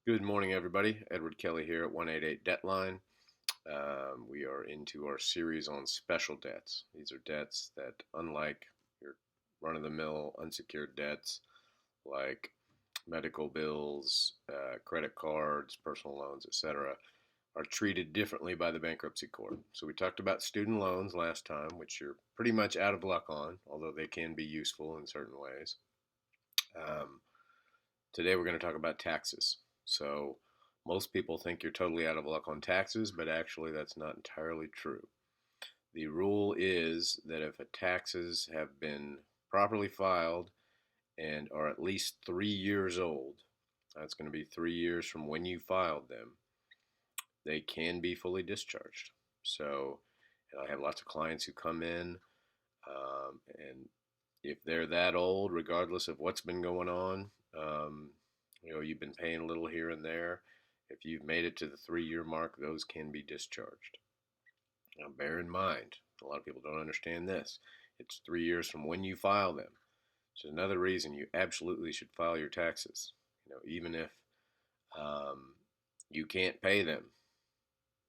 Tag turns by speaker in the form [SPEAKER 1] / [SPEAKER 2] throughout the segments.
[SPEAKER 1] Good morning, everybody. Edward Kelly here at 188 Debt Line. We are into our series on special debts. These are debts that, unlike your run-of-the-mill unsecured debts like medical bills, credit cards, personal loans, etc., are treated differently by the bankruptcy court. So we talked about student loans last time, which you're pretty much out of luck on, although they can be useful in certain ways. Um, Today we're going to talk about taxes. So most people think you're totally out of luck on taxes, but actually that's not entirely true. The rule is that if taxes have been properly filed and are at least 3 years old, that's going to be 3 years from when you filed them, they can be fully discharged. So, and I have lots of clients who come in, and if they're that old, regardless of what's been going on, you've been paying a little here and there. If you've made it to the 3 year mark, those can be discharged. Now, bear in mind, a lot of people don't understand this. It's 3 years from when you file them. So another reason you absolutely should file your taxes. Even if you can't pay them,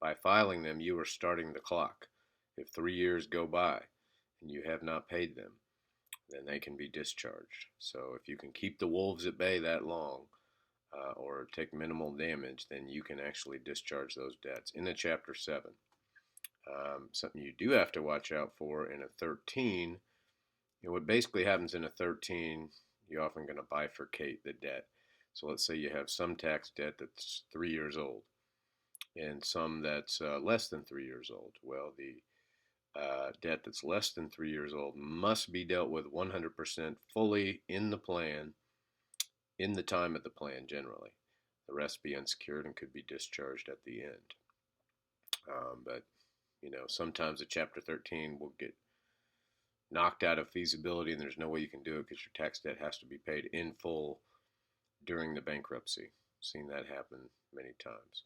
[SPEAKER 1] by filing them, you are starting the clock. If 3 years go by and you have not paid them, then they can be discharged. So if you can keep the wolves at bay that long, or take minimal damage, then you can actually discharge those debts in a Chapter 7. Something you do have to watch out for in a 13, what basically happens in a 13, you're often going to bifurcate the debt. So let's say you have some tax debt that's 3 years old and some that's less than 3 years old. Well, the debt that's less than 3 years old must be dealt with 100% fully in the plan, in the time of the plan generally. The rest be unsecured and could be discharged at the end. But sometimes a Chapter 13 will get knocked out of feasibility and there's no way you can do it because your tax debt has to be paid in full during the bankruptcy. I've seen that happen many times.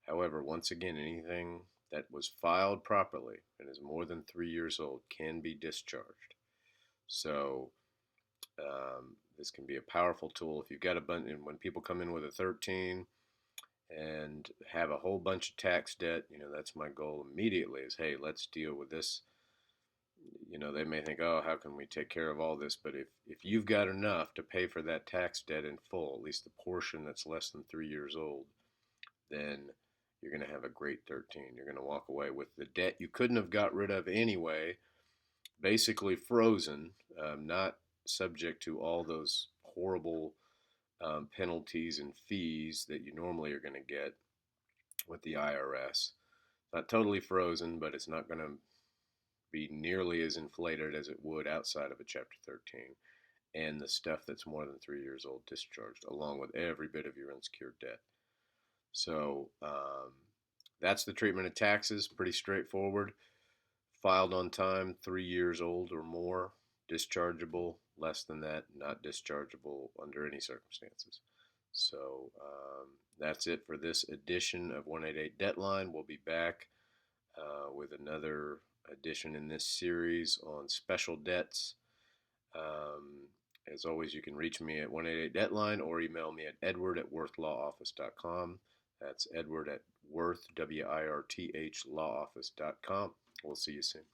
[SPEAKER 1] However, once again, anything that was filed properly and is more than 3 years old can be discharged. So this can be a powerful tool if you've got a bunch. And when people come in with a 13 and have a whole bunch of tax debt, that's my goal immediately is, hey, let's deal with this. They may think, oh, how can we take care of all this? But if you've got enough to pay for that tax debt in full, at least the portion that's less than 3 years old, then you're going to have a great 13. You're going to walk away with the debt you couldn't have got rid of anyway, basically frozen, not subject to all those horrible penalties and fees that you normally are going to get with the IRS. Not totally frozen, but it's not going to be nearly as inflated as it would outside of a Chapter 13. And the stuff that's more than 3 years old discharged, along with every bit of your unsecured debt. So that's the treatment of taxes. Pretty straightforward. Filed on time, 3 years old or more, dischargeable. Less than that, not dischargeable under any circumstances. So that's it for this edition of 188 Debt Line. We'll be back with another edition in this series on special debts. As always, you can reach me at 188 Debt Line or email me at edward@worthlawoffice.com. That's Edward at Worth, WIRTH, lawoffice.com. We'll see you soon.